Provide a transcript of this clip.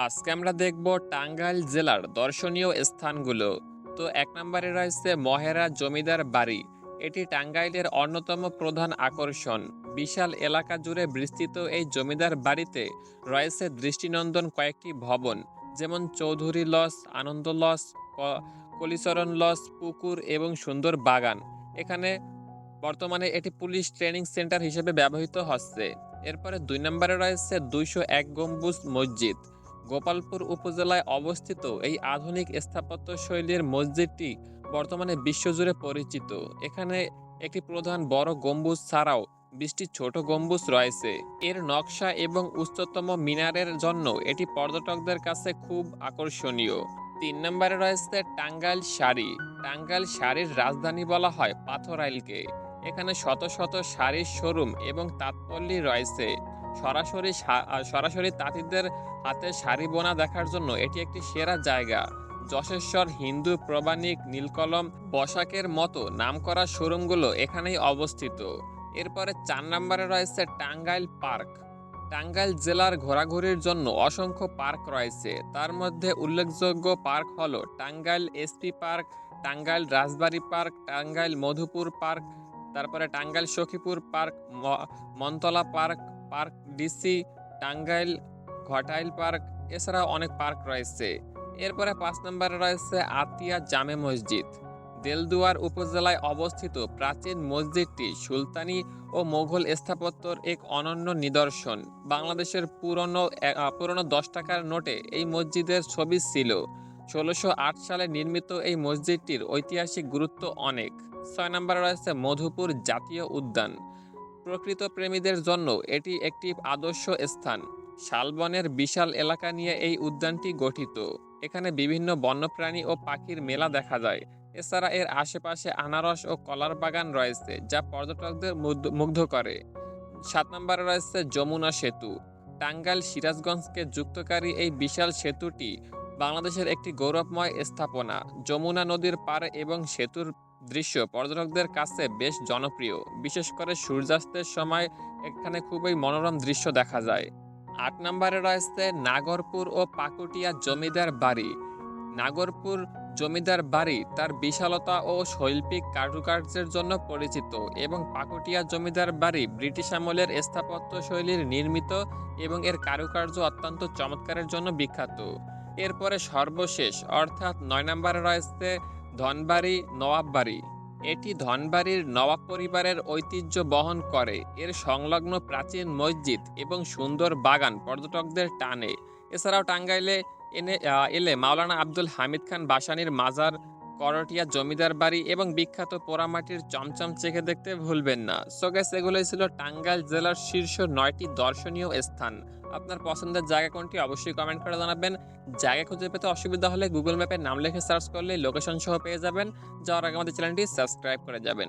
আজকে আমরা দেখব টাঙ্গাইল জেলার দর্শনীয় স্থানগুলো। তো এক নম্বরে রয়েছে মহেরা জমিদার বাড়ি। এটি টাঙ্গাইলের অন্যতম প্রধান আকর্ষণ। বিশাল এলাকা জুড়ে বিস্তৃত এই জমিদার বাড়িতে রয়েছে দৃষ্টিনন্দন কয়েকটি ভবন, যেমন চৌধুরী লজ, আনন্দ লজ, কলিচরণ লজ, পুকুর এবং সুন্দর বাগান। এখানে বর্তমানে এটি পুলিশ ট্রেনিং সেন্টার হিসেবে ব্যবহৃত হচ্ছে। এরপরে ২ নম্বরে রয়েছে ২০১ গম্বুজ মসজিদ। গোপালপুর উপজেলায় অবস্থিত এই আধুনিক স্থাপত্য শৈলীর মসজিদটি বর্তমানে বিশ্বজুড়ে পরিচিত। এখানে একটি প্রধান বড় গম্বুজ ছাড়াও ২০টি ছোট গম্বুজ রয়েছে। এর নকশা এবং উচ্চতম মিনারের জন্য এটি পর্যটকদের কাছে খুব আকর্ষণীয়। ৩ নম্বরে রয়েছে টাঙ্গাইল শাড়ি। টাঙ্গাইল শাড়ির রাজধানী বলা হয় পাথরাইলকে। এখানে শত শত শাড়ির শোরুম এবং তাঁতপল্লী রয়েছে। সরাসরি তাঁতিদের হাতে শাড়ি বোনা দেখার জন্য এটি একটি সেরা জায়গা। যশেশ্বর, হিন্দু প্রবানিক, নীলকলম, বসাকের মতো নামকরা শোরুমগুলো এখানেই অবস্থিত। এরপরে ৪ নম্বরে রয়েছে টাঙ্গাইল পার্ক। টাঙ্গাইল জেলার ঘোরাঘুরির জন্য অসংখ্য পার্ক রয়েছে। তার মধ্যে উল্লেখযোগ্য পার্ক হলো Tangail SP park, Tangail Rajbari park, Tangail Madhupur park, তারপরে Tangail Sakhipur park, Montola park, park DC, Tangail Ghatail park. এছাড়াও অনেক পার্ক রয়েছে। এরপরে ৫ নম্বরে রয়েছে আতিয়া জামে মসজিদ। দেলদুয়ার উপজেলায় অবস্থিত প্রাচীন মসজিদটি সুলতানি ও মোগল স্থাপত্যর এক অনন্য নিদর্শন। বাংলাদেশের পুরনো ১০ টাকার নোটে এই মসজিদের ছবি ছিল। ১৬০৮ সালে নির্মিত এই মসজিদটির ঐতিহাসিক গুরুত্ব অনেক। ৬ নম্বরে রয়েছে মধুপুর জাতীয় উদ্যান। প্রকৃত প্রেমীদের জন্য এটি একটি আদর্শ স্থান। শালবনের বিশাল এলাকা নিয়ে এই উদ্যানটি গঠিত। এখানে বিভিন্ন বন্যপ্রাণী ও পাখির মেলা দেখা যায়। এছাড়া এর আশেপাশে আনারস ও কলার বাগান রয়েছে, যা পর্যটকদের মুগ্ধ করে। ৭ নম্বরে রয়েছে যমুনা সেতু। টাঙ্গাইল সিরাজগঞ্জকে যুক্তকারী এই বিশাল সেতুটি বাংলাদেশের একটি গৌরবময় স্থাপনা। যমুনা নদীর পাড়ে এবং সেতুর দৃশ্য পর্যটকদের কাছে বেশ জনপ্রিয়। বিশেষ করে সূর্যাস্তের সময় এখানে খুবই মনোরম দৃশ্য দেখা যায়। ৮ নম্বরে রয়েছে নাগরপুর ও পাকুটিয়া জমিদার বাড়ি। নাগরপুর জমিদার বাড়ি তার বিশালতা ও শৈল্পিক কারুকার্যের জন্য পরিচিত, এবং পাকুটিয়া জমিদার বাড়ি ব্রিটিশ আমলের স্থাপত্য শৈলীর নির্মিত এবং এর কারুকার্য অত্যন্ত চমৎকারের জন্য বিখ্যাত। এরপরে সর্বশেষ অর্থাৎ ৯ নম্বরে রয়েছে ধনবাড়ি নবাব বাড়ি। এটি ধনবাড়ির নবাব পরিবারের ঐতিহ্য বহন করে। এর সংলগ্ন প্রাচীন মসজিদ এবং সুন্দর বাগান পর্যটকদের টানে। এছাড়াও টাঙ্গাইলে এলে মাওলানা আব্দুল হামিদ খান বাসানীর মাজার, করটিয়া জমিদার বাড়ি এবং বিখ্যাত পোড়ামাটির চমচম চেখে দেখতে ভুলবেন না। সো গাইস, এগুলোই ছিল টাঙ্গাইল জেলার শীর্ষ ৯টি দর্শনীয় স্থান। আপনার পছন্দের জায়গা কোনটি অবশ্যই কমেন্ট করে জানাবেন। জায়গা খুঁজে পেতে অসুবিধা হলে গুগল ম্যাপে নাম লিখে সার্চ করলে লোকেশন সহ পেয়ে যাবেন। যাওয়ার আগে আমাদের চ্যানেলটি সাবস্ক্রাইব করে যাবেন।